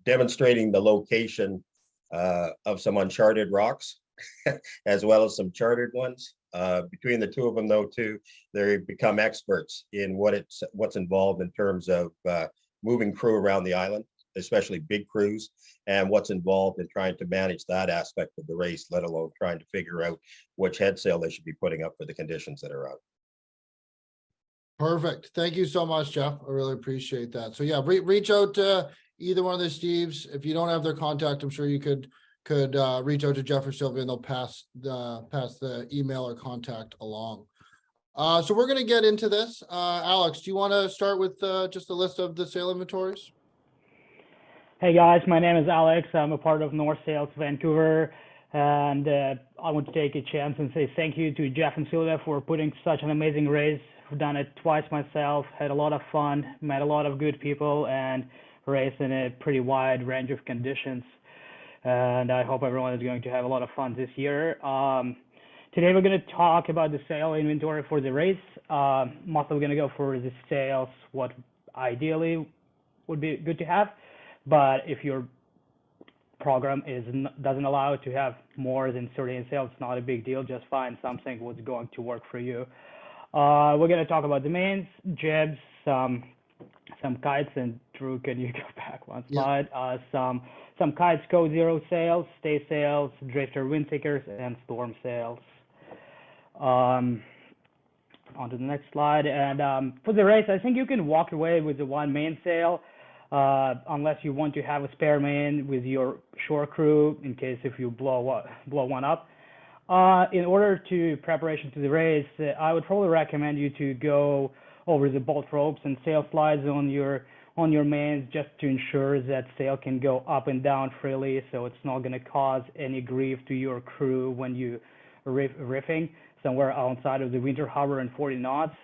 demonstrating the location of some uncharted rocks, as well as some charted ones. Between the two of them, though, too, they become experts in what's involved in terms of moving crew around the island, especially big crews, and what's involved in trying to manage that aspect of the race, let alone trying to figure out which head sail they should be putting up for the conditions that are out. Perfect. Thank you so much, Jeff. I really appreciate that. So yeah, reach out to either one of the Steves. If you don't have their contact, I'm sure you could reach out to Jeff or Sylvia, and they'll pass the email or contact along. So we're going to get into this. Alex, do you want to start with just a list of the sail inventories? Hey guys, my name is Alex. I'm a part of North Sails Vancouver, and I want to take a chance and say thank you to Jeff and Sylvia for putting such an amazing race. I've done it twice myself, had a lot of fun, met a lot of good people, and raced in a pretty wide range of conditions. And I hope everyone is going to have a lot of fun this year. Today we're going to talk about the sail inventory for the race. Mostly we're going to go for the sails, what ideally would be good to have. But if your program doesn't allow to have more than 13 sails, it's not a big deal. Just find something what's going to work for you. We're going to talk about the mains, jibs, some kites, and Drew, can you go back one slide? Yeah. Some kites, code 0 sails, stay sails, drifter, windseekers, and storm sails. On to the next slide. And for the race, I think you can walk away with the one main sail, unless you want to have a spare main with your shore crew in case if you blow one up. In order to preparation to the race, I would probably recommend you to go over the bolt ropes and sail slides on your mains, just to ensure that sail can go up and down freely, so it's not going to cause any grief to your crew when you riffing somewhere outside of the winter harbor in 40 knots.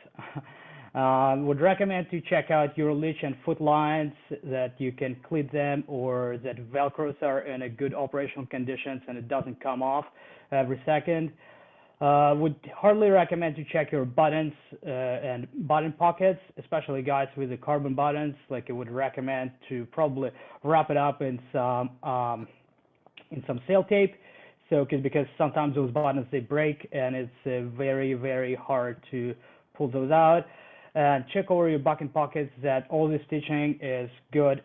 Would recommend to check out your leash and foot lines, that you can clip them, or that Velcros are in a good operational conditions and it doesn't come off every second. Would hardly recommend to check your buttons and button pockets, especially guys with the carbon buttons. Like, I would recommend to probably wrap it up in some sail tape, because sometimes those buttons, they break, and it's very, very hard to pull those out. And check over your button pockets that all the stitching is good.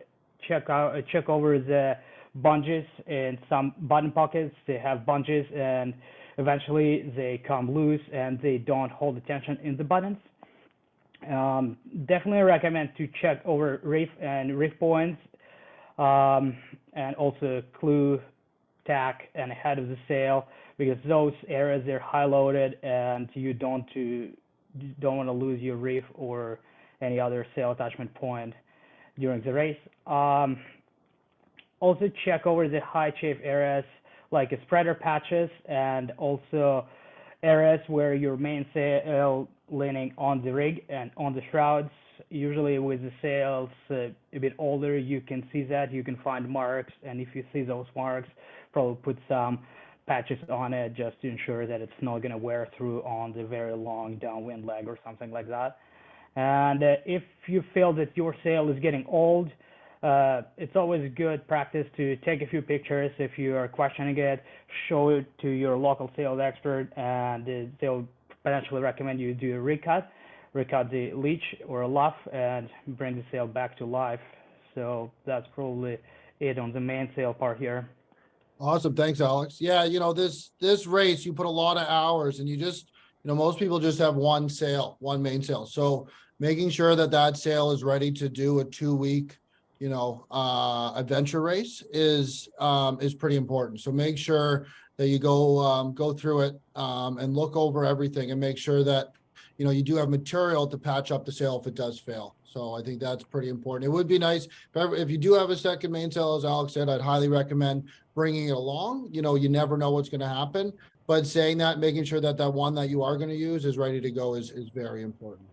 Check over the bungees in some button pockets. They have bungees, and eventually they come loose and they don't hold the tension in the buttons. Definitely recommend to check over reef and reef points, and also clew, tack, and head of the sail, because those areas, they're high loaded, and you don't want to lose your reef or any other sail attachment point during the race. Also check over the high chafe areas, like spreader patches, and also areas where your main sail leaning on the rig and on the shrouds. Usually with the sails a bit older, you can see that, you can find marks, and if you see those marks, probably put some patches on it just to ensure that it's not going to wear through on the very long downwind leg or something like that. And if you feel that your sail is getting old, it's always good practice to take a few pictures. If you are questioning it, show it to your local sales expert, and they'll potentially recommend you do a recut the leech or a luff, and bring the sail back to life. So that's probably it on the main sail part here. Awesome. Thanks, Alex. Yeah, this race, you put a lot of hours, and you just, most people just have one main sail. So making sure that sail is ready to do a 2-week, adventure race is pretty important. So make sure that you go through it, and look over everything, and make sure that, you do have material to patch up the sail if it does fail. So I think that's pretty important. It would be nice if you do have a second mainsail, as Alex said, I'd highly recommend bringing it along. You never know what's going to happen, but saying that, making sure that one that you are going to use is ready to go is very important.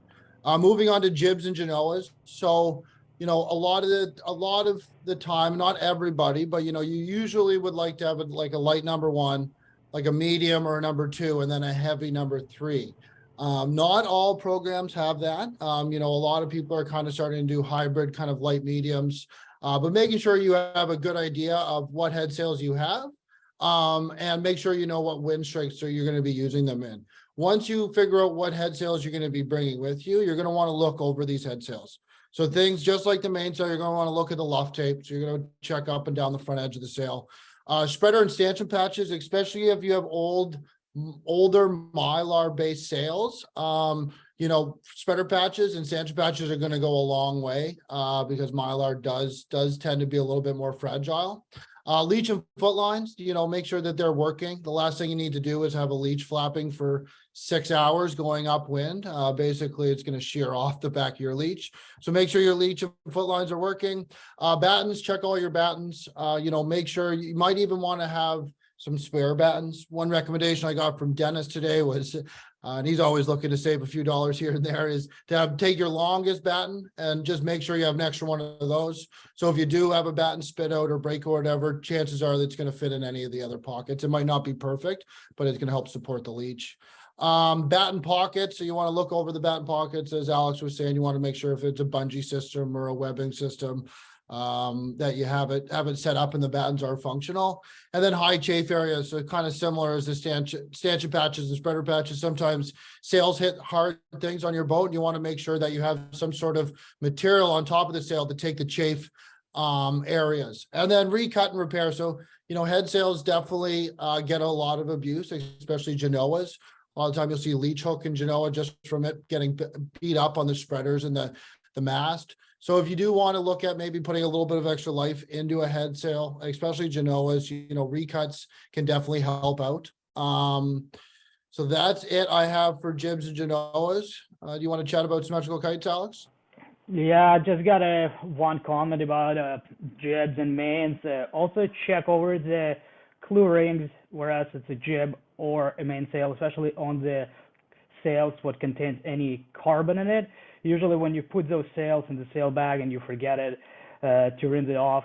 Moving on to jibs and genoas. So, a lot of the time, not everybody, but, you usually would like to have a light number 1, like a medium or a number 2, and then a heavy number 3. Not all programs have that. You know, a lot of people are kind of starting to do hybrid kind of light mediums, but making sure you have a good idea of what head sails you have, and make sure you know what wind strengths you're going to be using them in. Once you figure out what head sails you're going to be bringing with you, you're going to want to look over these head sails. So things just like the mainsail, you're going to want to look at the luff tape. So you're going to check up and down the front edge of the sail. Spreader and stanchion patches, especially if you have older Mylar based sails, you know, spreader patches and stanchion patches are going to go a long way, because Mylar does tend to be a little bit more fragile. Leech and foot lines, you know, make sure that they're working. The last thing you need to do is have a leech flapping for 6 hours going upwind. Basically, it's going to shear off the back of your leech. So make sure your leech and foot lines are working. Battens, check all your battens. You know, make sure you might even want to have some spare battens. One recommendation I got from Dennis today was, and he's always looking to save a few dollars here and there, is to take your longest batten and just make sure you have an extra one of those. So if you do have a batten spit out or break or whatever, chances are that's going to fit in any of the other pockets. It might not be perfect, but it's going to help support the leech. Batten pockets. So you want to look over the batten pockets, as Alex was saying. You want to make sure if it's a bungee system or a webbing system, that you have it set up and the battens are functional. And then high chafe areas, so kind of similar as the stanchion patches and spreader patches. Sometimes sails hit hard things on your boat, and you want to make sure that you have some sort of material on top of the sail to take the chafe areas. And then recut and repair. So, you know, head sails definitely get a lot of abuse, especially Genoas. A lot of the time you'll see leech hook and Genoa just from it getting beat up on the spreaders and the mast. So if you do want to look at maybe putting a little bit of extra life into a head sail, especially Genoas, you know, recuts can definitely help out. So that's it I have for jibs and Genoas. Do you want to chat about symmetrical kites, Alex? Yeah, I just got one comment about jibs and mains. Also check over the clue rings, whereas it's a jib or a mainsail, especially on the sails what contains any carbon in it. Usually when you put those sails in the sail bag and you forget it to rinse it off,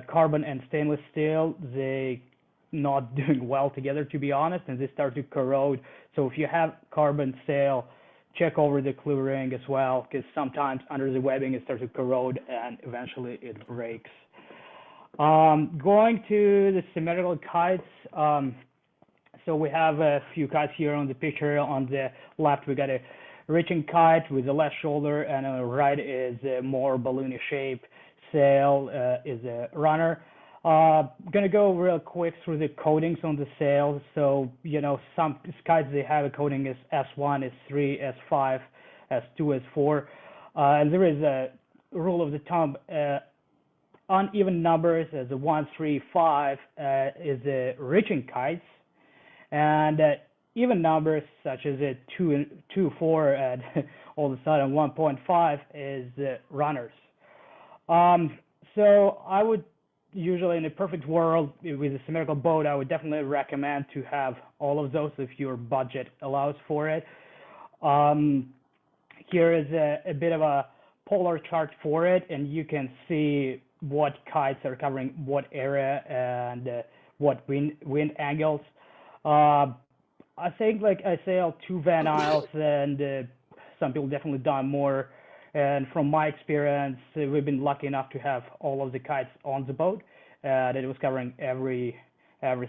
carbon and stainless steel, they not doing well together, to be honest, and they start to corrode. So if you have carbon sail, check over the clue ring as well, because sometimes under the webbing it starts to corrode and eventually it breaks. Going to the symmetrical kites, so we have a few kites here on the picture. On the left we got a reaching kite with the left shoulder, and on the right is a more balloony shape sail, is a runner. Gonna go real quick through the coatings on the sails. So, you know, some kites, they have a coating is S1, S3, S5, S2, S4. And there is a rule of the thumb, uneven numbers as a 1, 3, 5 is a reaching kites, and even numbers such as a 2, 4, and all of a sudden 1.5 is runners. So I would usually, in a perfect world with a symmetrical boat, I would definitely recommend to have all of those if your budget allows for it. Here is a bit of a polar chart for it, and you can see what kites are covering what area and what wind angles. I think, like, I sail 2 Van Isles, and some people definitely done more. And from my experience, we've been lucky enough to have all of the kites on the boat, and it was covering every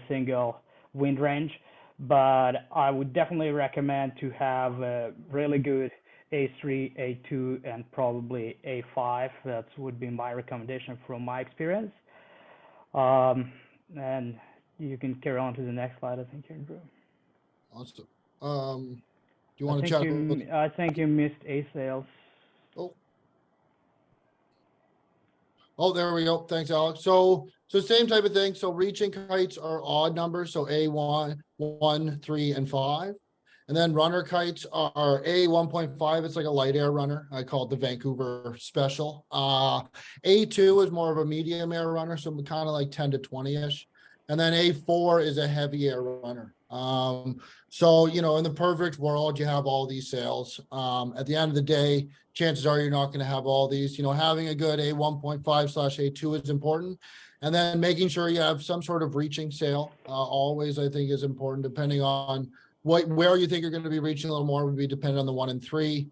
single wind range. But I would definitely recommend to have a really good A3, A2, and probably A5. That would be my recommendation from my experience. And you can carry on to the next slide, I think, Andrew. Awesome. Do you want to chat about? I think you missed A sails. Oh, there we go. Thanks, Alex. So same type of thing. So reaching kites are odd numbers. So A1, 1, 3, and 5. And then runner kites are A1.5. It's like a light air runner. I call it the Vancouver special. A2 is more of a medium air runner. So kind of like 10 to 20-ish. And then A4 is a heavy air runner. So, you know, in the perfect world, you have all these sails. At the end of the day, chances are you're not going to have all these. You know, having a good A1.5/A2 is important. And then making sure you have some sort of reaching sail always, I think, is important, depending on Where you think you're going to be reaching a little more would be dependent on the 1 and 3.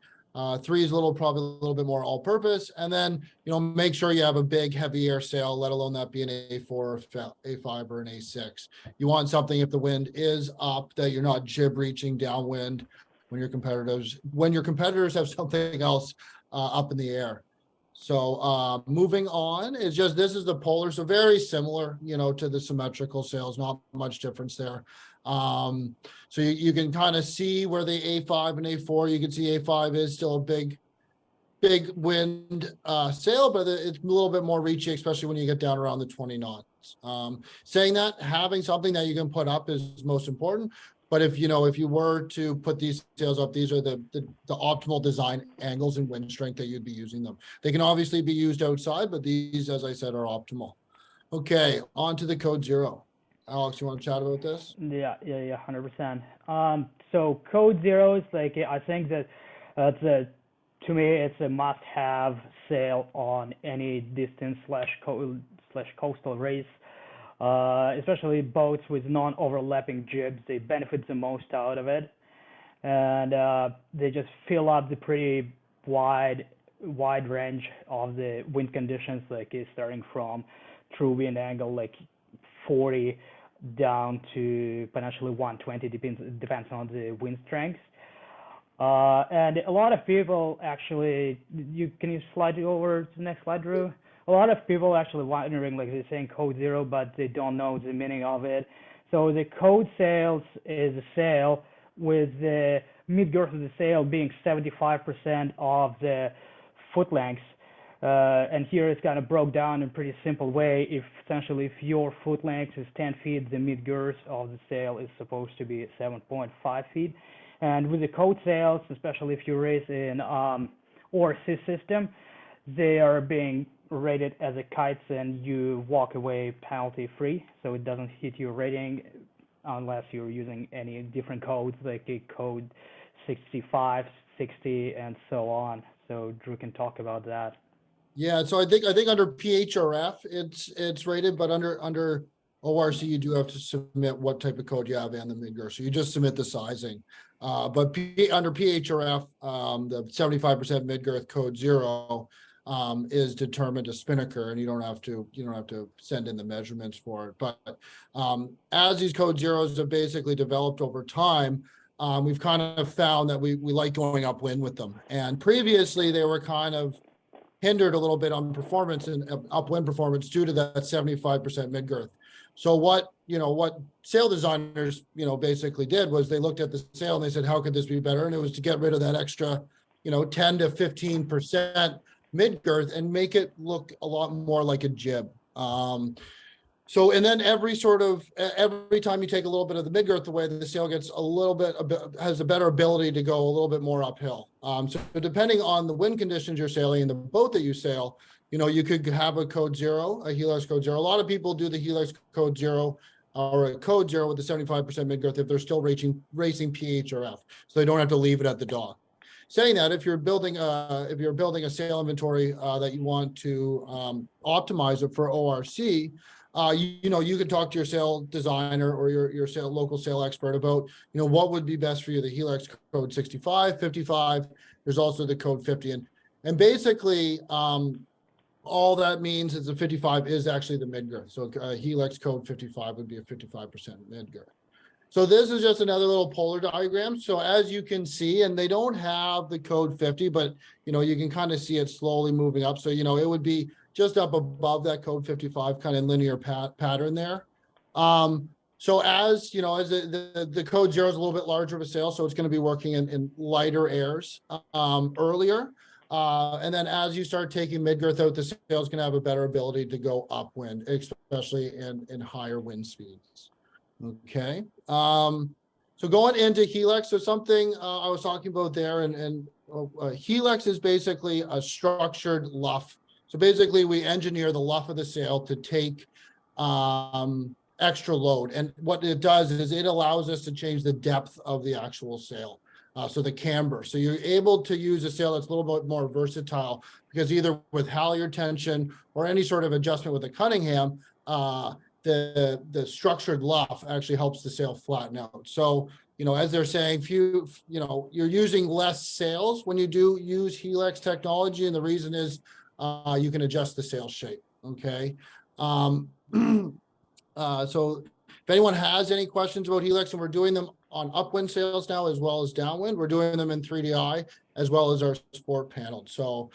3 is probably a little bit more all-purpose, and then make sure you have a big heavy air sail, let alone that be an A4, A5, or an A6. You want something if the wind is up that you're not jib reaching downwind when your competitors have something else up in the air. So moving on is just, this is the polar, so very similar, to the symmetrical sails, not much difference there. So you can kind of see where the A5 and A4, you can see A5 is still a big wind sail, but it's a little bit more reachy, especially when you get down around the 20 knots. Saying that, having something that you can put up is most important. But if you were to put these sails up, these are the optimal design angles and wind strength that you'd be using them. They can obviously be used outside, but these, as I said, are optimal. Okay, on to the code 0. Alex, you want to chat about this? Yeah, 100%. So code 0 is I think that to me, it's a must-have sail on any distance / coastal race. Especially boats with non-overlapping jibs, they benefit the most out of it, and they just fill up the pretty wide range of the wind conditions, starting from true wind angle 40 down to potentially 120, depends on the wind strength. And a lot of people actually, can you slide over to the next slide, Drew? A lot of people actually wondering, they're saying code 0, but they don't know the meaning of it. So the code sails is a sail with the mid-girth of the sail being 75% of the foot length. And here it's kind of broke down in a pretty simple way. Essentially, if your foot length is 10 feet, the mid-girth of the sail is supposed to be 7.5 feet. And with the code sails, especially if you race in ORC system, they are being rated as a kites, and you walk away penalty free, so it doesn't hit your rating unless you're using any different codes, like a code 65, 60, and so on. So Drew can talk about that. Yeah, so I think under PHRF it's rated, but under ORC you do have to submit what type of code you have and the midgirth. So you just submit the sizing. But under PHRF, the 75% midgirth code 0 is determined to Spinnaker, and you don't have to send in the measurements for it. But as these code 0s have basically developed over time, we've kind of found that we like going upwind with them. And previously they were kind of hindered a little bit on performance and upwind performance due to that 75% midgirth. So what sail designers basically did was they looked at the sail and they said, how could this be better? And it was to get rid of that extra 10 to 15% midgirth and make it look a lot more like a jib. So, and then every time you take a little bit of the midgirth away, the sail gets has a better ability to go a little bit more uphill. So depending on the wind conditions you're sailing and the boat that you sail, you could have a code 0, a Helix code 0. A lot of people do the Helix code 0 or a code 0 with the 75% midgirth if they're still racing PHRF, so they don't have to leave it at the dock. Saying that, if you're building a sail inventory that you want to optimize it for ORC, you can talk to your sail designer or your local sail expert about what would be best for you. The Helix code 65, 55. There's also the code 50, and basically all that means is the 55 is actually the midgirth. So Helix code 55 would be a 55% midgirth. So this is just another little polar diagram. So as you can see, and they don't have the code 50, but you can kind of see it slowly moving up. So it would be just up above that code 55 kind of linear pattern there. So as the code 0 is a little bit larger of a sail, so it's going to be working in lighter airs earlier. And then as you start taking midgirth out, the sail is going to have a better ability to go upwind, especially in higher wind speeds. Okay. So going into Helix, so something I was talking about there, and Helix is basically a structured luff. So basically we engineer the luff of the sail to take extra load. And what it does is it allows us to change the depth of the actual sail. So the camber. So you're able to use a sail that's a little bit more versatile, because either with halyard tension or any sort of adjustment with the Cunningham, the structured luff actually helps the sail flatten out. So as they're saying, you're using less sails when you do use Helix technology. And the reason is you can adjust the sail shape. Okay. So if anyone has any questions about Helix, and we're doing them on upwind sails now as well as downwind, we're doing them in 3DI as well as our sport panel. So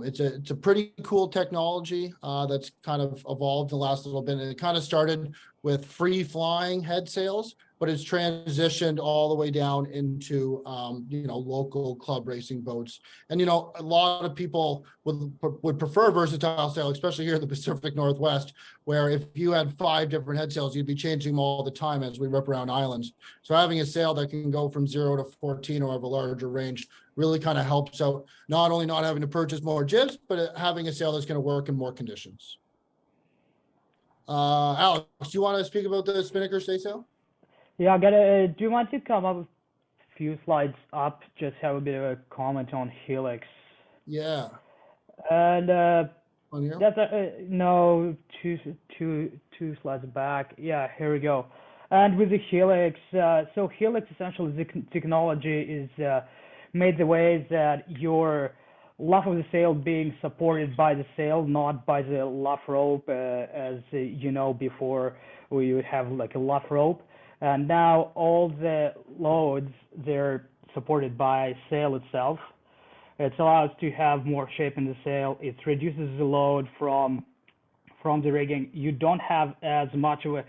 it's a pretty cool technology that's kind of evolved the last little bit. And it kind of started with free flying head sails, but it's transitioned all the way down into local club racing boats. And a lot of people would prefer versatile sail, especially here in the Pacific Northwest, where if you had 5 different head sails, you'd be changing them all the time as we rip around islands. So having a sail that can go from 0 to 14 or have a larger range really kind of helps out, not only not having to purchase more jibs, but having a sail that's going to work in more conditions. Alex, do you want to speak about the Spinnaker stay sail? Yeah, do you want to come up a few slides up? Just have a bit of a comment on Helix. Yeah. And On here? that's no, two slides back. Yeah, here we go. And with the Helix, so Helix essentially the technology is made the way that your luff of the sail being supported by the sail, not by the luff rope, as before we would have like a luff rope. And now all the loads, they're supported by sail itself. It allows to have more shape in the sail. It reduces the load from the rigging. You don't have as much of a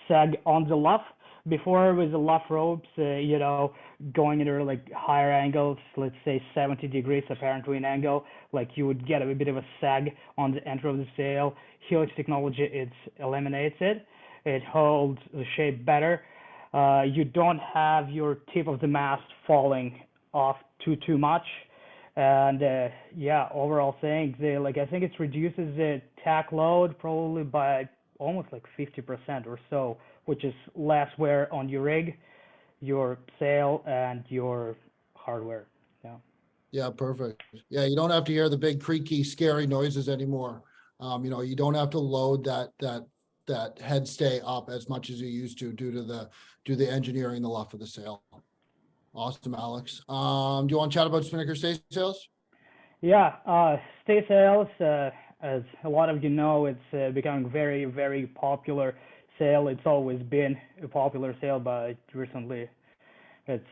sag on the luff. Before with the luff ropes, going into like higher angles, let's say 70 degrees apparent wind angle, like you would get a bit of a sag on the end of the sail. Helix technology, it eliminates it. It holds the shape better. You don't have your tip of the mast falling off too much. And overall thing, I think it reduces the tack load probably by almost like 50% or so, which is less wear on your rig, your sail, and your hardware. Yeah. Yeah, perfect. Yeah, you don't have to hear the big creaky, scary noises anymore. You don't have to load that head stay up as much as you used to due to the engineering, the luff of the sail. Awesome, Alex. Do you want to chat about Spinnaker stay sails? Yeah, stay sails, as a lot of it's becoming very, very popular sail. It's always been a popular sail, but recently it's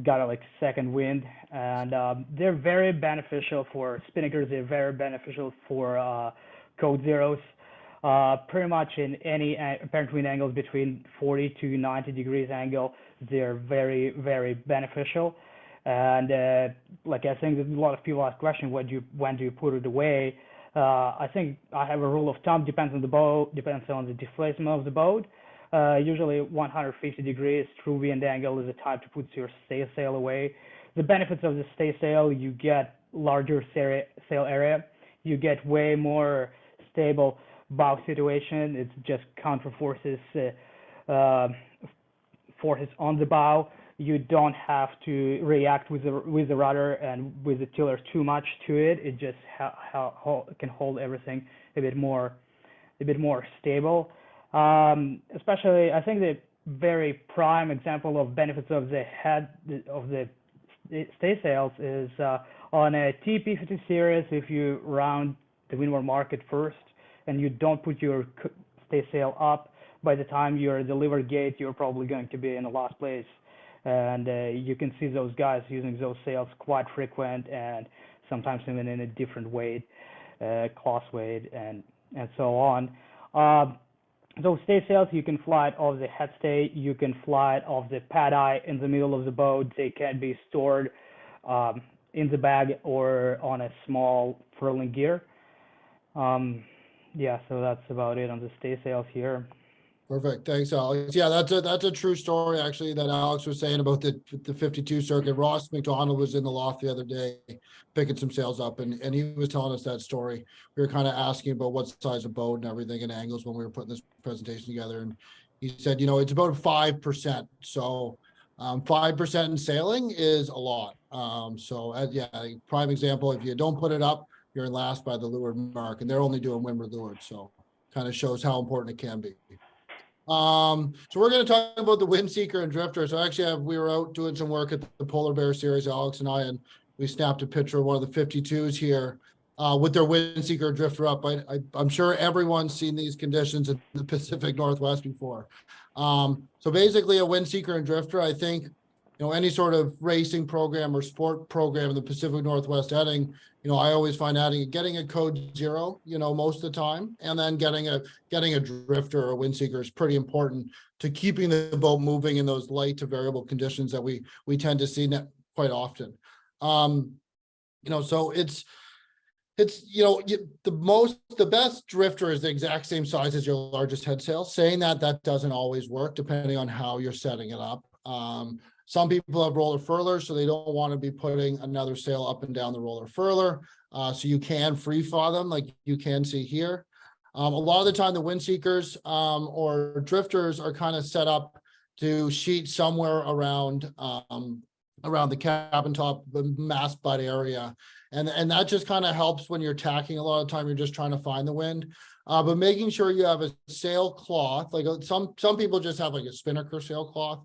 got a second wind, and they're very beneficial for Spinnakers. They're very beneficial for code zeros. Pretty much in any apparent wind angles between 40 to 90 degrees angle, they're very, very beneficial. And I think that a lot of people ask question, when do you put it away? I think I have a rule of thumb, depends on the boat, depends on the displacement of the boat. Usually 150 degrees true wind angle is the time to put your stay sail away. The benefits of the stay sail, you get larger sail area, you get way more stable bow situation. It's just counter forces on the bow. You don't have to react with the rudder and with the tiller too much to it. It just can hold everything a bit more stable. Especially, I think the very prime example of benefits of the stay sails is on a TP50 series. If you round the windward market first and you don't put your stay sail up, by the time you're at the lever gate, you're probably going to be in the last place. And you can see those guys using those sails quite frequent, and sometimes even in a different weight, class weight, and so on. Those stay sails, you can fly it off the head stay, you can fly it off the pad eye in the middle of the boat. They can be stored in the bag or on a small furling gear. So that's about it on the stay sails here. Perfect. Thanks, Alex. Yeah, that's a true story, actually, that Alex was saying about the 52 circuit. Ross McDonald was in the loft the other day picking some sails up, and he was telling us that story. We were kind of asking about what size of boat and everything and angles when we were putting this presentation together. And he said, it's about 5%. So 5% in sailing is a lot. Prime example, if you don't put it up, you're in last by the leeward mark, and they're only doing windward leeward. So kind of shows how important it can be. So we're going to talk about the WindSeeker and Drifter. So actually, we were out doing some work at the Polar Bear series, Alex and I, and we snapped a picture of one of the 52s here with their WindSeeker Drifter up. I'm sure everyone's seen these conditions in the Pacific Northwest before. So basically, a WindSeeker and Drifter, I think, any sort of racing program or sport program in the Pacific Northwest heading, I always find getting a code 0, most of the time, and then getting a drifter or a windseeker is pretty important to keeping the boat moving in those light to variable conditions that we tend to see quite often. So it's the best drifter is the exact same size as your largest head sail. Saying that doesn't always work depending on how you're setting it up. Some people have roller furlers, so they don't want to be putting another sail up and down the roller furler. So you can free fall them like you can see here. A lot of the time, the windseekers or drifters are kind of set up to sheet somewhere around the cabin top, the mast butt area. And that just kind of helps when you're tacking. A lot of the time, you're just trying to find the wind. But making sure you have a sail cloth, like some people just have like a Spinnaker sailcloth.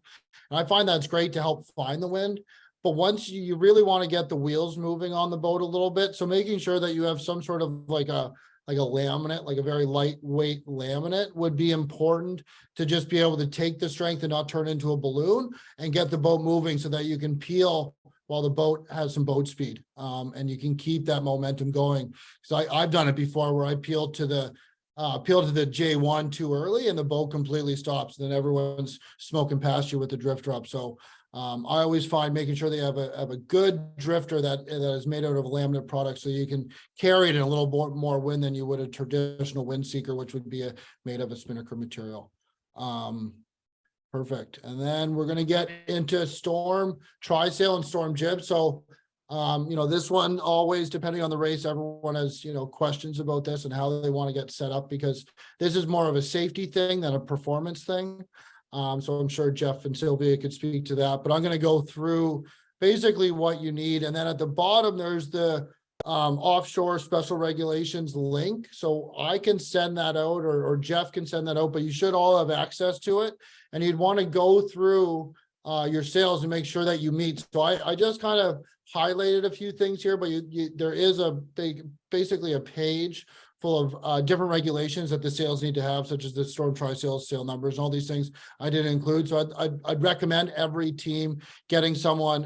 And I find that's great to help find the wind. But once you really want to get the wheels moving on the boat a little bit, so making sure that you have some sort of like a laminate, like a very lightweight laminate would be important to just be able to take the strength and not turn into a balloon and get the boat moving so that you can peel while the boat has some boat speed, and you can keep that momentum going. So I've done it before where I peeled to the J1 too early and the boat completely stops. Then everyone's smoking past you with the drifter up. So I always find making sure they have a good drifter that is made out of a laminate product so you can carry it in a little more wind than you would a traditional windseeker, which would be made of a Spinnaker material. Perfect. And then we're going to get into storm trysail and storm jib. So this one always, depending on the race, everyone has, questions about this and how they want to get set up, because this is more of a safety thing than a performance thing. So I'm sure Jeff and Sylvia could speak to that, but I'm going to go through basically what you need. And then at the bottom, there's the offshore special regulations link. So I can send that out or Jeff can send that out, but you should all have access to it. And you'd want to go through your sails and make sure that you meet. So I just kind of highlighted a few things here, but there is basically a page full of different regulations that the sails need to have, such as the storm trysail, sail numbers, and all these things I didn't include. So I'd recommend every team getting someone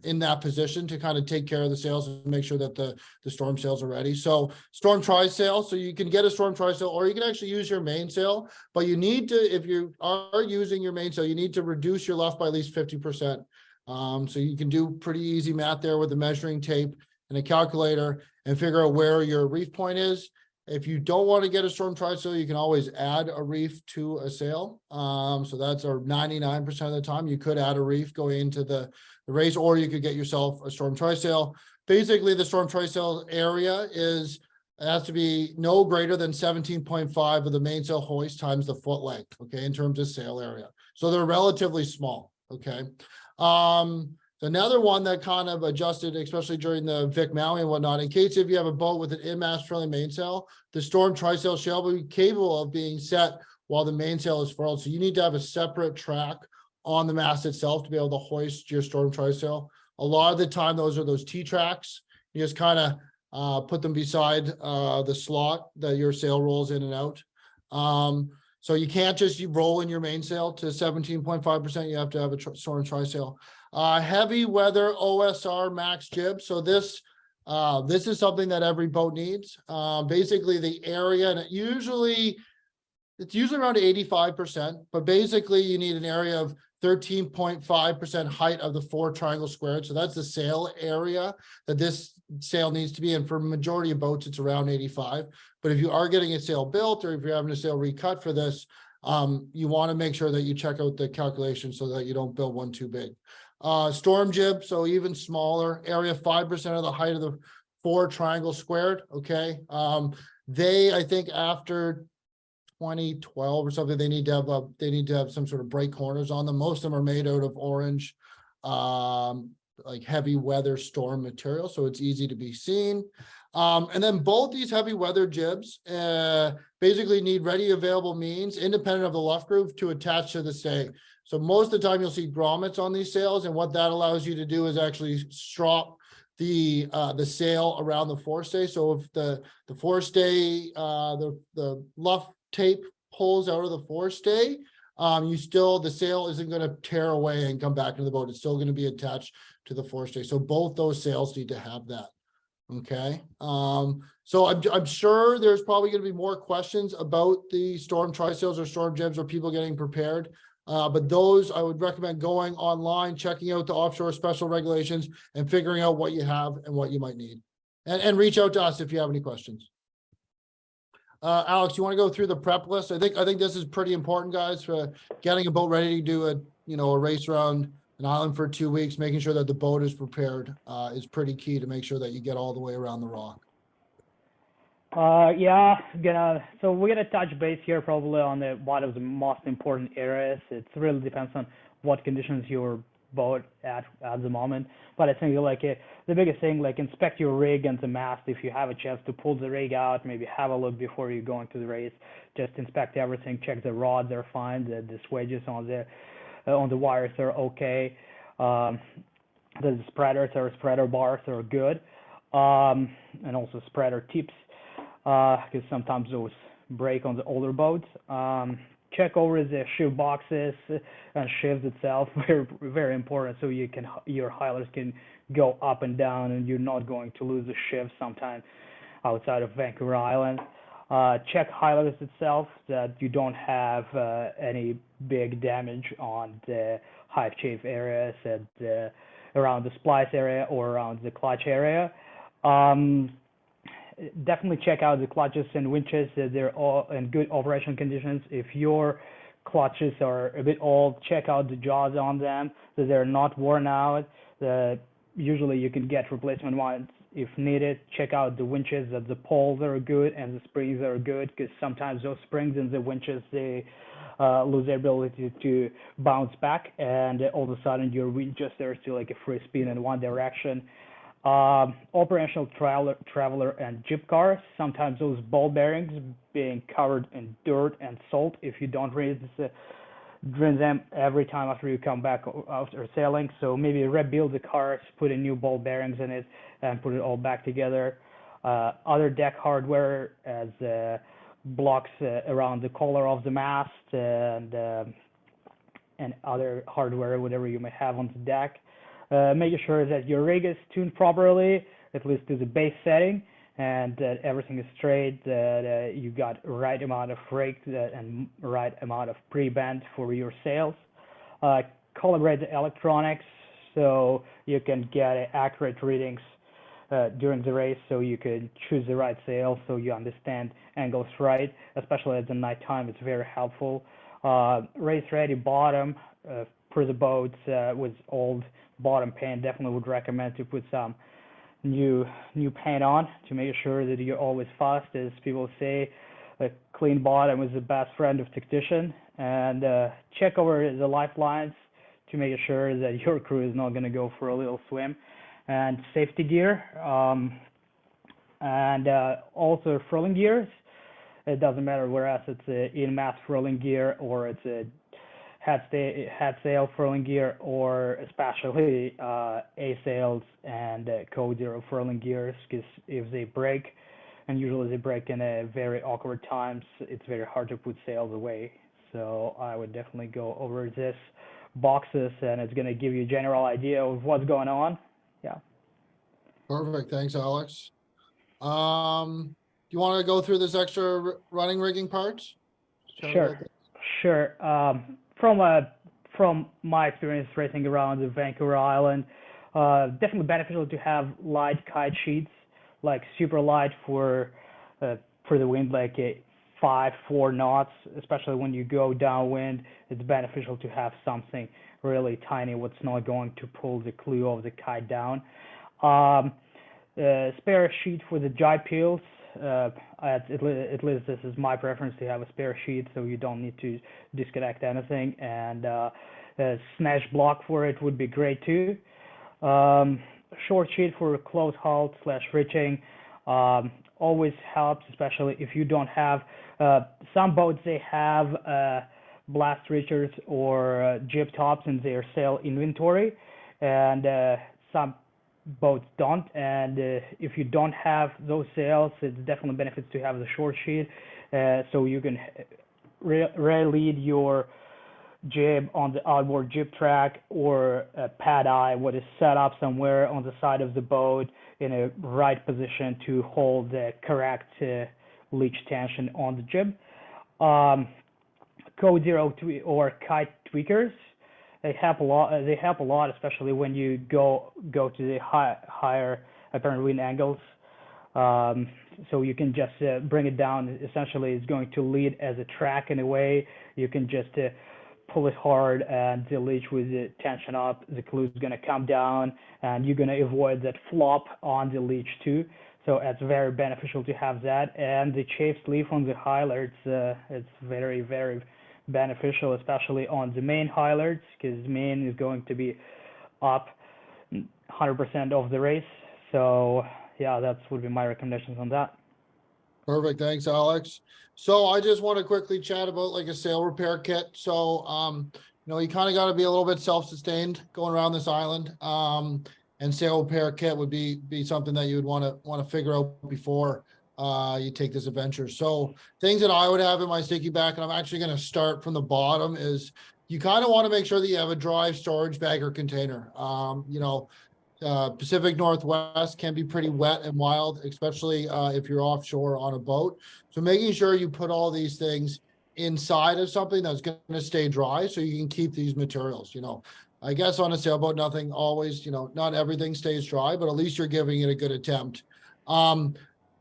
in that position to kind of take care of the sails and make sure that the storm sails are ready. So storm trysail, so you can get a storm trysail, or you can actually use your mainsail, but you need to, if you are using your mainsail, you need to reduce your luff by at least 50%. So you can do pretty easy math there with a measuring tape and a calculator and figure out where your reef point is. If you don't want to get a storm trysail, you can always add a reef to a sail. So that's 99% of the time you could add a reef going into the race, or you could get yourself a storm trysail. Basically, the storm trysail area has to be no greater than 17.5 of the mainsail hoist times the foot length, okay, in terms of sail area. So they're relatively small, okay. Another one that kind of adjusted, especially during the Vic Maui and whatnot, in case if you have a boat with an in-mast trailing mainsail, the storm trysail shall be capable of being set while the mainsail is furled. So you need to have a separate track on the mast itself to be able to hoist your storm trysail. A lot of the time, those are those T-tracks. You just kind of put them beside the slot that your sail rolls in and out. So you can't just roll in your mainsail to 17.5%. You have to have a storm trysail. Heavy weather OSR max jib. So this is something that every boat needs. Basically the area, and it's usually around 85%, but basically you need an area of 13.5% height of the 4 triangle squared. So that's the sail area that this sail needs to be in. For majority of boats, it's around 85. But if you are getting a sail built, or if you're having a sail recut for this, you want to make sure that you check out the calculation so that you don't build one too big. Storm jib, so even smaller area, 5% of the height of the 4 triangle squared. Okay. I think after 2012 or something, they need to have some sort of bright corners on them. Most of them are made out of orange like heavy weather storm material, so it's easy to be seen. And then both these heavy weather jibs basically need ready available means independent of the luff groove to attach to the stay. So most of the time you'll see grommets on these sails, and what that allows you to do is actually strop the sail around the forestay. So if the forestay, the luff tape pulls out of the forestay, the sail isn't going to tear away and come back into the boat. It's still going to be attached to the forestay. So both those sails need to have that. Okay. So I'm sure there's probably going to be more questions about the storm trysails or storm jibs or people getting prepared. But those I would recommend going online, checking out the offshore special regulations and figuring out what you have and what you might need. And reach out to us if you have any questions. Alex, you want to go through the prep list? I think this is pretty important, guys, for getting a boat ready to do a race around an island for 2 weeks. Making sure that the boat is prepared is pretty key to make sure that you get all the way around the rock. Yeah, so we're gonna touch base here probably on one of the most important areas. It really depends on what conditions your boat at the moment. But I think the biggest thing, inspect your rig and the mast. If you have a chance to pull the rig out, maybe have a look before you go into the race. Just inspect everything, check the rods are fine, the swedges on the wires are okay. The spreaders or spreader bars are good, and also spreader tips, because sometimes those break on the older boats. Check over the sheave boxes and sheaves itself, very, very important, so your haulers can go up and down and you're not going to lose the sheave sometime outside of Vancouver Island. Check haulers itself, that you don't have any big damage on the hive chafe areas and around the splice area or around the clutch area. Definitely check out the clutches and winches. They're all in good operation conditions. If your clutches are a bit old, check out the jaws on them, that they're not worn out. Usually you can get replacement ones if needed. Check out the winches, that the poles are good and the springs are good, because sometimes those springs in the winches, they lose their ability to bounce back, and all of a sudden your Winchester is still like a free spin in one direction. Operational traveler and jib cars, sometimes those ball bearings being covered in dirt and salt if you don't drain them every time after you come back after sailing. So maybe rebuild the cars, put in new ball bearings in it, and put it all back together. Other deck hardware as blocks around the collar of the mast and other hardware, whatever you may have on the deck. Making sure that your rig is tuned properly, at least to the base setting, and that everything is straight, that you got right amount of rake and right amount of pre-bend for your sails. Calibrate the electronics so you can get accurate readings during the race, so you can choose the right sail, so you understand angles right, especially at the nighttime. It's very helpful. Race ready bottom for the boats with old bottom paint. Definitely would recommend to put some new paint on to make sure that you're always fast. As people say, a clean bottom is the best friend of tactician. And check over the lifelines to make sure that your crew is not going to go for a little swim. And safety gear, and also furling gears. It doesn't matter whereas it's in-mast furling gear or it's a head sail furling gear, or especially A sails and code zero furling gears, because if they break, and usually they break in a very awkward times, it's very hard to put sails away. So I would definitely go over this boxes, and it's going to give you a general idea of what's going on. Yeah. Perfect. Thanks, Alex. Do you want to go through this extra running rigging parts? Sure. From my experience racing around the Vancouver Island, definitely beneficial to have light kite sheets, like super light for the wind, like 5-4 knots, especially when you go downwind. It's beneficial to have something really tiny, what's not going to pull the clue of the kite down. Spare sheet for the jibe peels. At least this is my preference, to have a spare sheet so you don't need to disconnect anything, and a snatch block for it would be great too. Short sheet for close halt / reaching always helps, especially if you don't have some boats. They have blast reachers or jib tops in their sail inventory, and some boats don't. And if you don't have those sails, it's definitely benefits to have the short sheet, so you can re-lead your jib on the outboard jib track or a pad eye, what is set up somewhere on the side of the boat in a right position to hold the correct leech tension on the jib. Code 0 or kite tweakers, they help a lot. They help a lot, especially when you go to the higher apparent wind angles. So you can just bring it down. Essentially, it's going to lead as a track in a way. You can just pull it hard, and the leech with the tension up, the clue is going to come down, and you're going to avoid that flop on the leech too. So it's very beneficial to have that. And the chafe sleeve on the hylards, it's very, very beneficial, especially on the main hylards, because main is going to be up 100% of the race. So yeah, that would be my recommendations on that. Perfect. Thanks, Alex. So I just want to quickly chat about like a sail repair kit. So, you kind of got to be a little bit self-sustained going around this island. And sail repair kit would be something that you would want to figure out before you take this adventure. So things that I would have in my sticky back, and I'm actually going to start from the bottom, is you kind of want to make sure that you have a dry storage bag or container. Pacific Northwest can be pretty wet and wild, especially if you're offshore on a boat. So making sure you put all these things inside of something that's going to stay dry so you can keep these materials. I guess on a sailboat, nothing always, not everything stays dry, but at least you're giving it a good attempt. So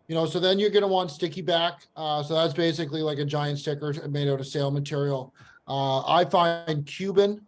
then you're going to want sticky back. So that's basically like a giant sticker made out of sail material. I find Cuban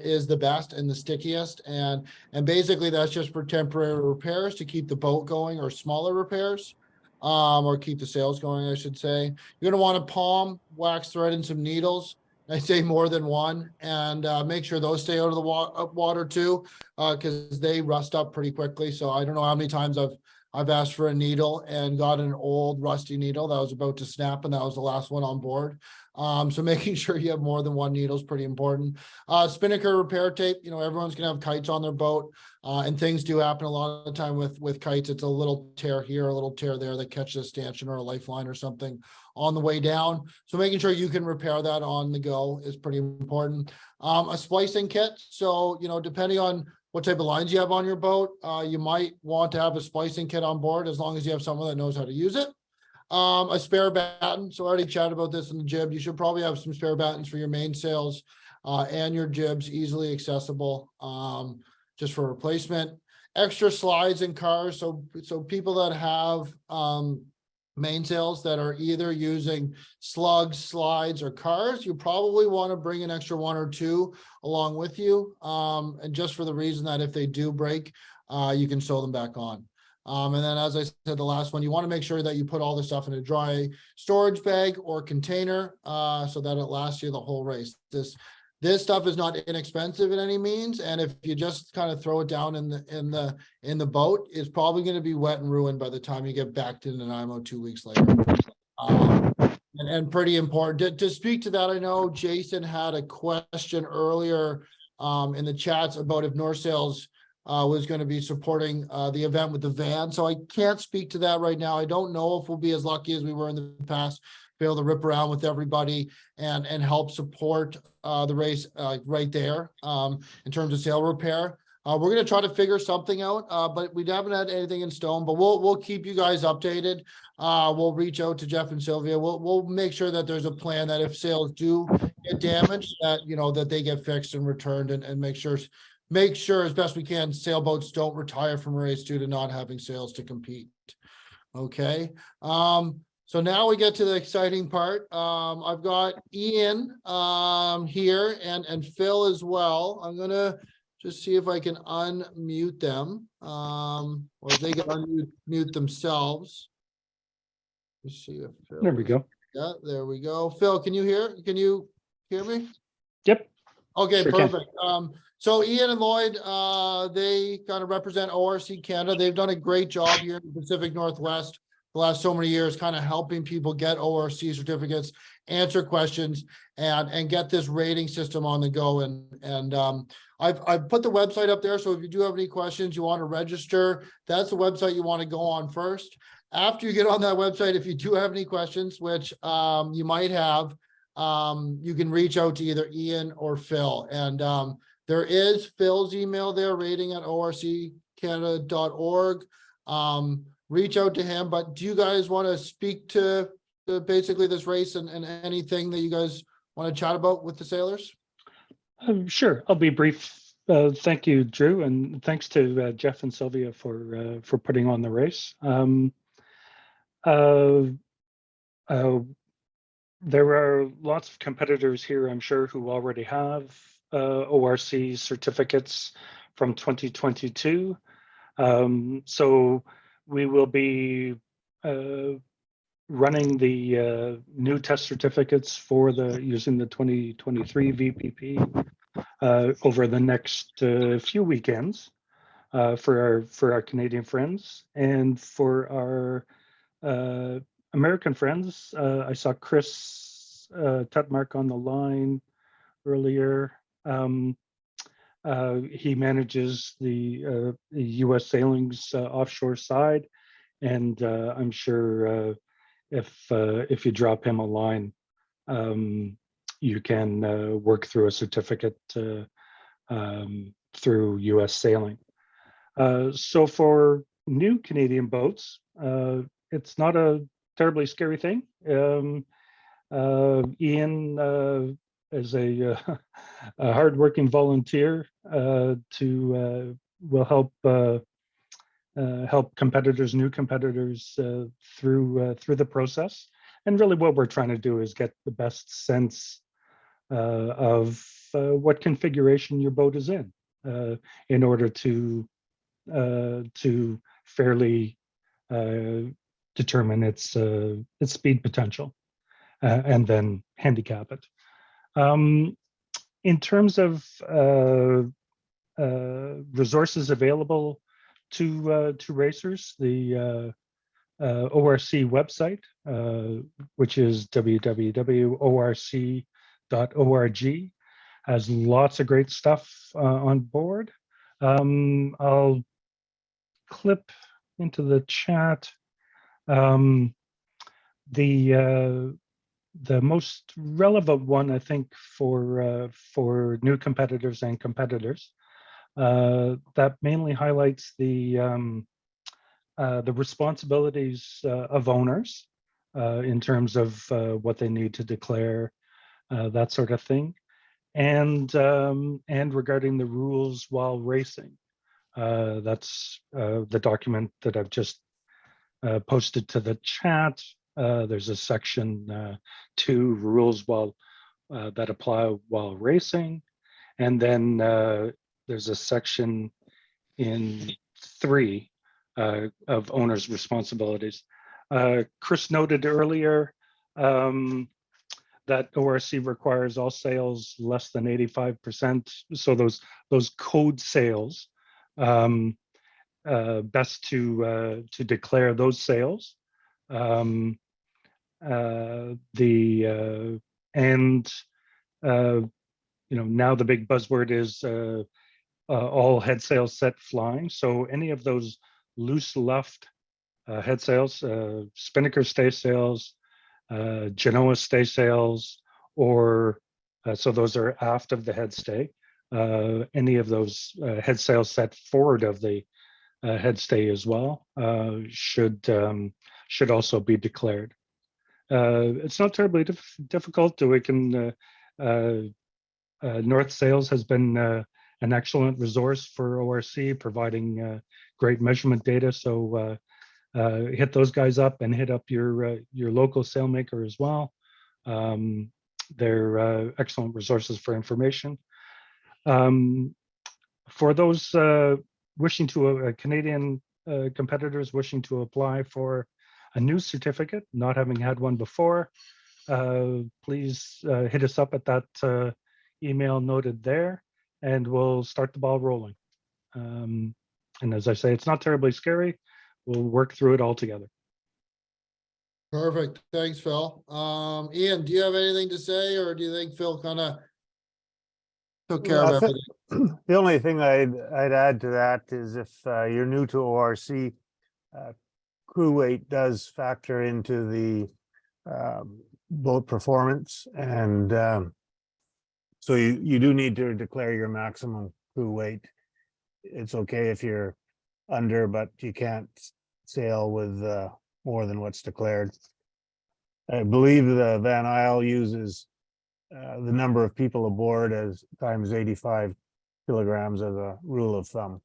is the best and the stickiest, and basically that's just for temporary repairs to keep the boat going, or smaller repairs, or keep the sails going, I should say. You're gonna want a palm, wax thread, and some needles. I say more than one, and make sure those stay out of the water too, because they rust up pretty quickly. So I don't know how many times I've asked for a needle and got an old rusty needle that was about to snap, and that was the last one on board. So making sure you have more than one needle is pretty important. Spinnaker repair tape, everyone's gonna have kites on their boat, and things do happen a lot of the time with kites. It's a little tear here, a little tear there that catches a stanchion or a lifeline or something on the way down. So making sure you can repair that on the go is pretty important. A splicing kit. So, depending on what type of lines you have on your boat, you might want to have a splicing kit on board, as long as you have someone that knows how to use it. A spare batten. So I already chatted about this in the jib. You should probably have some spare battens for your mainsails and your jibs, easily accessible, just for replacement. Extra slides in cars. So people that have mainsails that are either using slugs, slides, or cars, you probably want to bring an extra one or two along with you, and just for the reason that if they do break, you can sew them back on. And then, as I said, the last one, you want to make sure that you put all this stuff in a dry storage bag or container, so that it lasts you the whole race. This stuff is not inexpensive in any means, and if you just kind of throw it down in the boat, it's probably going to be wet and ruined by the time you get back to Nanaimo 2 weeks later. And pretty important to speak to that. I know Jason had a question earlier in the chats about if North Sails was going to be supporting the event with the van. So I can't speak to that right now. I don't know if we'll be as lucky as we were in the past, be able to rip around with everybody and help support the race right there in terms of sail repair. We're going to try to figure something out, but we haven't had anything in stone, but we'll keep you guys updated. We'll reach out to Jeff and Sylvia. We'll make sure that there's a plan that if sails do get damaged, that, that they get fixed and returned, and make sure as best we can sailboats don't retire from a race due to not having sails to compete. Okay. So now we get to the exciting part. I've got Ian here and Phil as well. I'm gonna just see if I can unmute them, or if they can unmute themselves. Let's see if Phil. There we go. Yeah, there we go. Phil, can you hear me? Yep. Okay, Sure can. perfect. So Ian and Lloyd, they kind of represent ORC Canada. They've done a great job here in the Pacific Northwest the last so many years, kind of helping people get ORC certificates, answer questions, and get this rating system on the go. And I've put the website up there. So if you do have any questions, you want to register, that's the website you want to go on first. After you get on that website, if you do have any questions, which you might have, you can reach out to either Ian or Phil. And there is Phil's email there, rating@orccanada.org. Reach out to him. But do you guys want to speak to basically this race and anything that you guys want to chat about with the sailors? Sure, I'll be brief. Thank you, Drew, and thanks to Jeff and Sylvia for putting on the race. There are lots of competitors here, I'm sure, who already have ORC certificates from 2022. So we will be running the new test certificates for using the 2023 VPP over the next few weekends for our Canadian friends, and for our American friends. I saw Chris Tutmark on the line earlier. He manages the U.S. Sailing's offshore side, and I'm sure if you drop him a line, you can work through a certificate through U.S. Sailing. So for new Canadian boats, it's not a terribly scary thing. Ian is a hardworking volunteer will help competitors, new competitors, through the process. And really, what we're trying to do is get the best sense of what configuration your boat is in order to fairly determine its speed potential and then handicap it. In terms of resources available to racers, the ORC website, which is www.orc.org, has lots of great stuff on board. I'll clip into the chat the most relevant one, I think, for new competitors and competitors. That mainly highlights the responsibilities of owners in terms of what they need to declare, that sort of thing, and regarding the rules while racing. That's the document that I've just posted to the chat. There's a section 2, rules that apply while racing, and then there's a section in 3 of owners' responsibilities. Chris noted earlier that ORC requires all sales less than 85%. So those code sales, best to declare those sales. Now the big buzzword is all head sails set flying. So any of those loose luft head sails, Spinnaker stay sails, Genoa stay sails, or so those are aft of the head stay. Any of those head sails set forward of the head stay as well should also be declared. It's not terribly difficult. We can North Sails has been an excellent resource for ORC, providing great measurement data. So hit those guys up and hit up your local sailmaker as well. They're excellent resources for information. For those wishing to Canadian competitors wishing to apply for a new certificate, not having had one before, please hit us up at that email noted there, and we'll start the ball rolling. And as I say, it's not terribly scary. We'll work through it all together. Perfect. Thanks, Phil. Ian, do you have anything to say, or do you think Phil kind of took care of everything? The only thing I'd add to that is if you're new to ORC, crew weight does factor into the boat performance, and so you do need to declare your maximum crew weight. It's okay if you're under, but you can't sail with more than what's declared. I believe the Van Isle uses the number of people aboard as times 85 kilograms as a rule of thumb.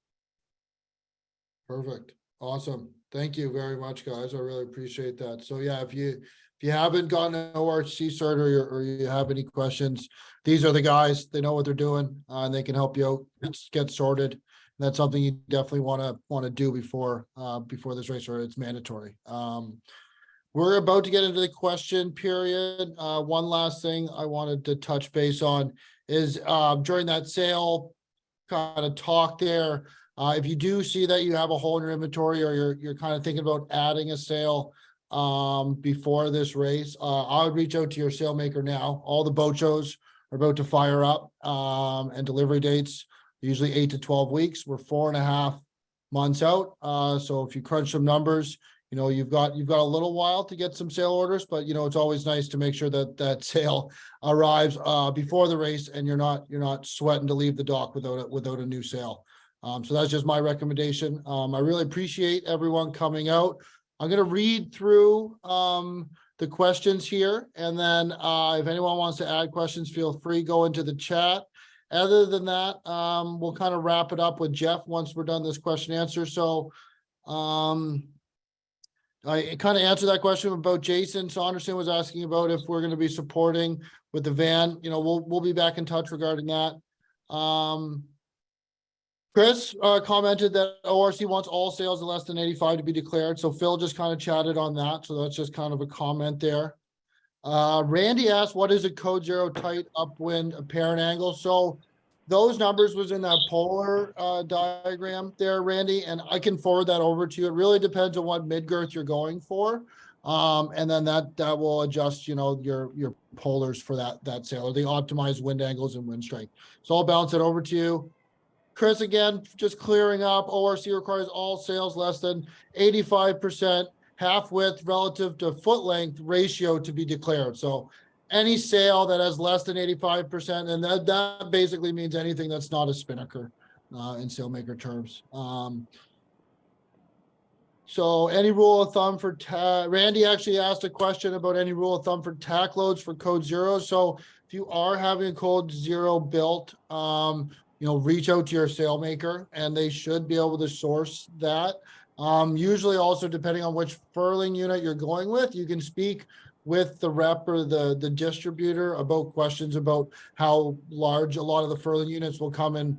Perfect. Awesome. Thank you very much, guys. I really appreciate that. So yeah, if you haven't gotten an ORC cert, or you have any questions, these are the guys. They know what they're doing, and they can help you out, get sorted. That's something you definitely want to do before this race, or it's mandatory. We're about to get into the question period. One last thing I wanted to touch base on is during that sale kind of talk there, if you do see that you have a hole in your inventory, or you're kind of thinking about adding a sale before this race, I would reach out to your sailmaker now. All the boat shows are about to fire up, and delivery dates usually 8 to 12 weeks. We're 4.5 months out. So if you crunch some numbers, you know, you've got a little while to get some sale orders, but you know, it's always nice to make sure that that sale arrives before the race, and you're not sweating to leave the dock without a new sale. So that's just my recommendation. I really appreciate everyone coming out. I'm going to read through the questions here, and then if anyone wants to add questions, feel free, go into the chat. Other than that, we'll kind of wrap it up with Jeff once we're done this question answer. So I kind of answered that question about Jason Saunderson was asking about if we're going to be supporting with the van. You know, we'll be back in touch regarding that. Chris commented that ORC wants all sales of less than 85 to be declared. So Phil just kind of chatted on that. So that's just kind of a comment there. Randy asked, what is a code 0 tight upwind apparent angle? So those numbers was in that polar diagram there, Randy, and I can forward that over to you. It really depends on what mid-girth you're going for. And then that will adjust, you know, your polars for that sail, or the optimized wind angles and wind strength. So I'll bounce it over to you. Chris, again, just clearing up, ORC requires all sails less than 85% half width relative to foot length ratio to be declared. So any sail that has less than 85%, and that basically means anything that's not a spinnaker in sailmaker terms. So any rule of thumb for Randy actually asked a question about any rule of thumb for tack loads for code 0. So if you are having a code 0 built, you know, reach out to your sailmaker, and they should be able to source that. Usually also, depending on which furling unit you're going with, you can speak with the rep or the distributor about questions about how large a lot of the furling units will come in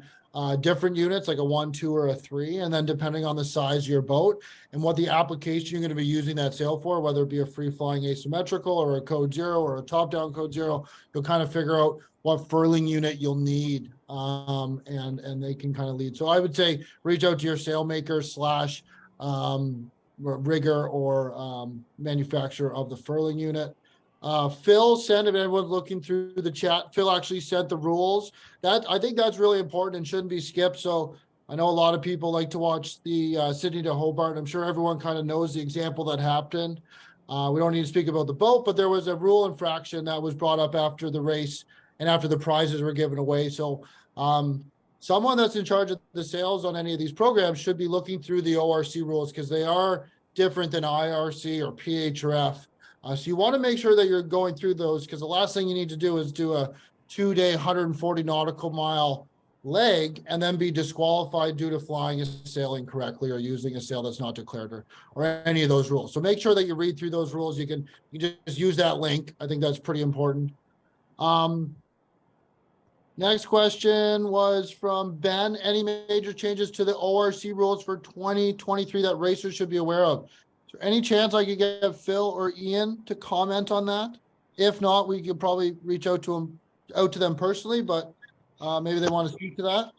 different units, like a 1, 2, or a 3. And then depending on the size of your boat and what the application you're going to be using that sail for, whether it be a free flying asymmetrical or a code 0 or a top down code 0, you'll kind of figure out what furling unit you'll need. And they can kind of lead. So I would say reach out to your sailmaker / rigger or manufacturer of the furling unit. Phil sent, if anyone's looking through the chat, Phil actually sent the rules. I think that's really important and shouldn't be skipped. So I know a lot of people like to watch the Sydney to Hobart. I'm sure everyone kind of knows the example that happened. We don't need to speak about the boat, but there was a rule infraction that was brought up after the race and after the prizes were given away. So someone that's in charge of the sales on any of these programs should be looking through the ORC rules, because they are different than IRC or PHRF. So you want to make sure that you're going through those, because the last thing you need to do is do a 2-day, 140 nautical mile leg and then be disqualified due to flying a sail incorrectly or using a sail that's not declared, or any of those rules. So make sure that you read through those rules. You just use that link. I think that's pretty important. Next question was from Ben. Any major changes to the ORC rules for 2023 that racers should be aware of? Is there any chance I could get Phil or Ian to comment on that? If not, we could probably reach out to them out to them personally, but maybe they want to speak to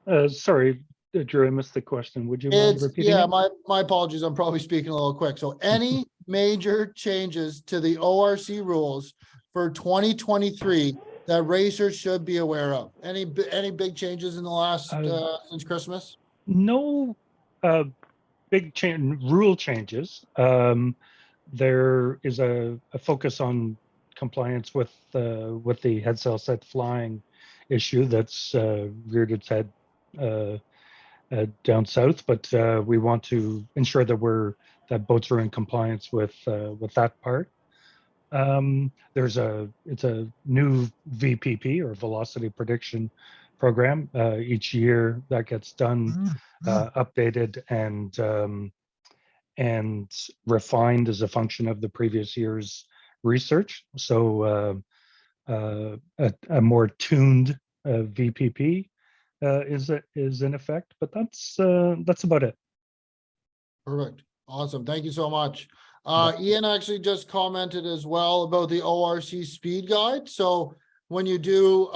that. Sorry, Drew, I missed the question. Would you mind It's, repeating yeah, it? my apologies. I'm probably speaking a little quick. So any major changes to the ORC rules for 2023 that racers should be aware of? Any big changes in the last, since Christmas? No big rule changes. There is a focus on compliance with the head sail set flying issue that's reared its head down south, but we want to ensure that boats are in compliance with that part. It's a new VPP or velocity prediction program. Each year that gets done, updated and refined as a function of the previous year's research. So a more tuned VPP is in effect, but that's about it. Perfect. Awesome. Thank you so much. Ian actually just commented as well about the ORC speed guide. So when you do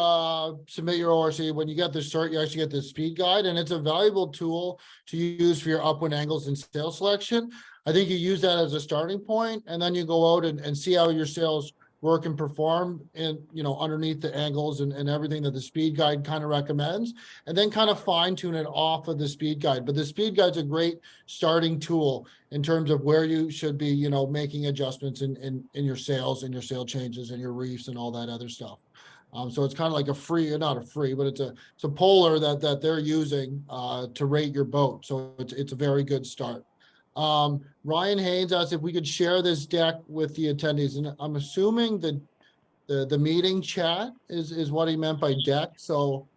submit your ORC, when you get the cert, you actually get the speed guide, and it's a valuable tool to use for your upwind angles and sail selection. I think you use that as a starting point, and then you go out and see how your sails work and perform in, underneath the angles and everything that the speed guide kind of recommends, and then kind of fine tune it off of the speed guide. But the speed guide's a great starting tool in terms of where you should be, making adjustments in your sails and your sail changes and your reefs and all that other stuff. So it's kind of like not a free, but it's a polar that they're using to rate your boat. So it's a very good start. Ryan Haynes asked if we could share this deck with the attendees, and I'm assuming that the meeting chat is what he meant by deck. So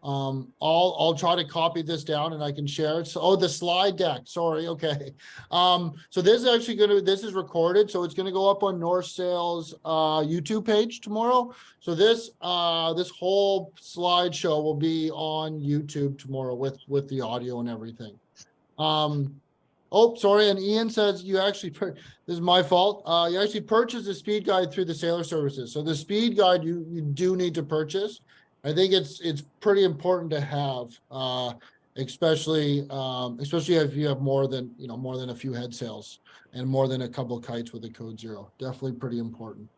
I'll try to copy this down and I can share it. So, the slide deck, sorry. Okay. So this is actually this is recorded. So it's going to go up on North Sail's YouTube page tomorrow. So this whole slideshow will be on YouTube tomorrow with the audio and everything. Oh, sorry. And Ian says you actually, this is my fault. You actually purchased the speed guide through the Sailor Services. So the speed guide you do need to purchase. I think it's pretty important to have, especially if you have more than a few head sails and more than a couple of kites with a code 0. Definitely pretty important.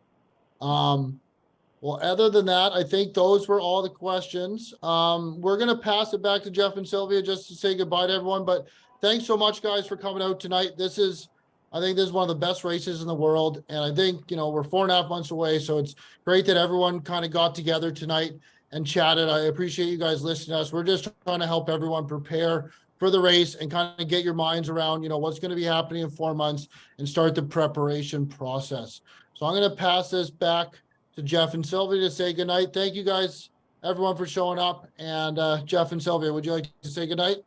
Well, other than that, I think those were all the questions. We're going to pass it back to Jeff and Sylvia just to say goodbye to everyone. But thanks so much, guys, for coming out tonight. I think this is one of the best races in the world. And I think, we're 4.5 months away. So it's great that everyone kind of got together tonight and chatted. I appreciate you guys listening to us. We're just trying to help everyone prepare for the race and kind of get your minds around, what's going to be happening in 4 months and start the preparation process. So I'm going to pass this back to Jeff and Sylvia to say goodnight. Thank you guys, everyone, for showing up. And Jeff and Sylvia, would you like to say goodnight?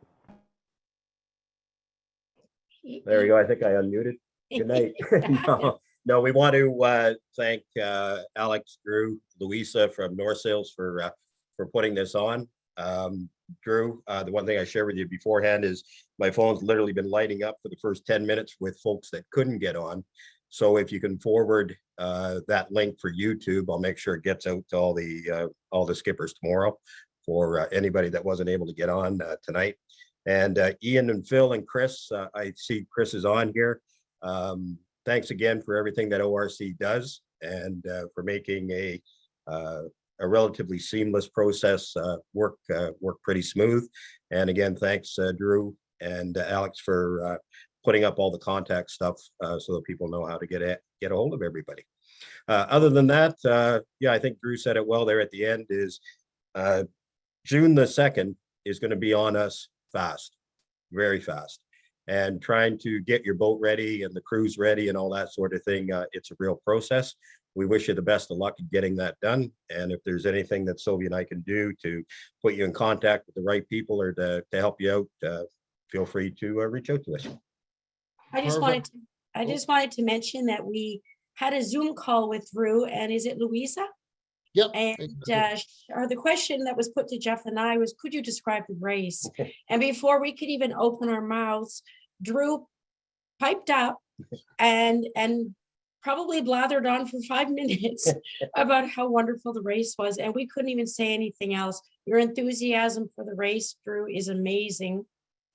There you go. I think I unmuted. Good night. No, we want to thank Alex, Drew, Louisa from North Sails for putting this on. Drew, the one thing I shared with you beforehand is my phone's literally been lighting up for the first 10 minutes with folks that couldn't get on. So if you can forward that link for YouTube, I'll make sure it gets out to all the skippers tomorrow for anybody that wasn't able to get on tonight. And Ian and Phil and Chris, I see Chris is on here. Thanks again for everything that ORC does and for making a relatively seamless process work pretty smooth. And again, thanks Drew and Alex for putting up all the contact stuff so that people know how to get a hold of everybody. Other than that, yeah, I think Drew said it well there at the end is June the 2nd is going to be on us fast, very fast. And trying to get your boat ready and the crews ready and all that sort of thing, it's a real process. We wish you the best of luck in getting that done. And if there's anything that Sylvia and I can do to put you in contact with the right people or to help you out, feel free to reach out to us. I just wanted to mention that we had a Zoom call with Drew, and is it Louisa? Yep. And the question that was put to Jeff and I was, could you describe the race? And before we could even open our mouths, Drew piped up and probably blathered on for 5 minutes about how wonderful the race was. And we couldn't even say anything else. Your enthusiasm for the race, Drew, is amazing.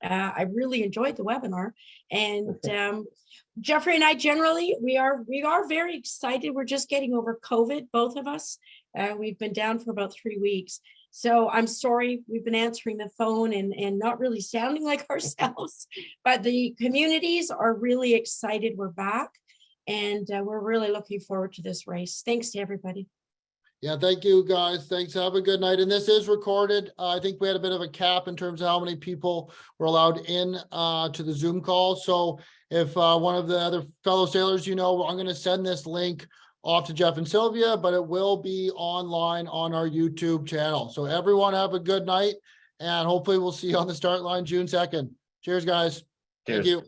I really enjoyed the webinar. And Jeffrey and I generally, we are very excited. We're just getting over COVID, both of us. We've been down for about 3 weeks. So I'm sorry, we've been answering the phone and not really sounding like ourselves, but the communities are really excited we're back. And we're really looking forward to this race. Thanks to everybody. Yeah, thank you, guys. Thanks. Have a good night. And this is recorded. I think we had a bit of a cap in terms of how many people were allowed in to the Zoom call. So if one of the other fellow sailors, I'm going to send this link off to Jeff and Sylvia, but it will be online on our YouTube channel. So everyone have a good night, and hopefully we'll see you on the start line June 2nd. Cheers, guys. Cheers. Thank you.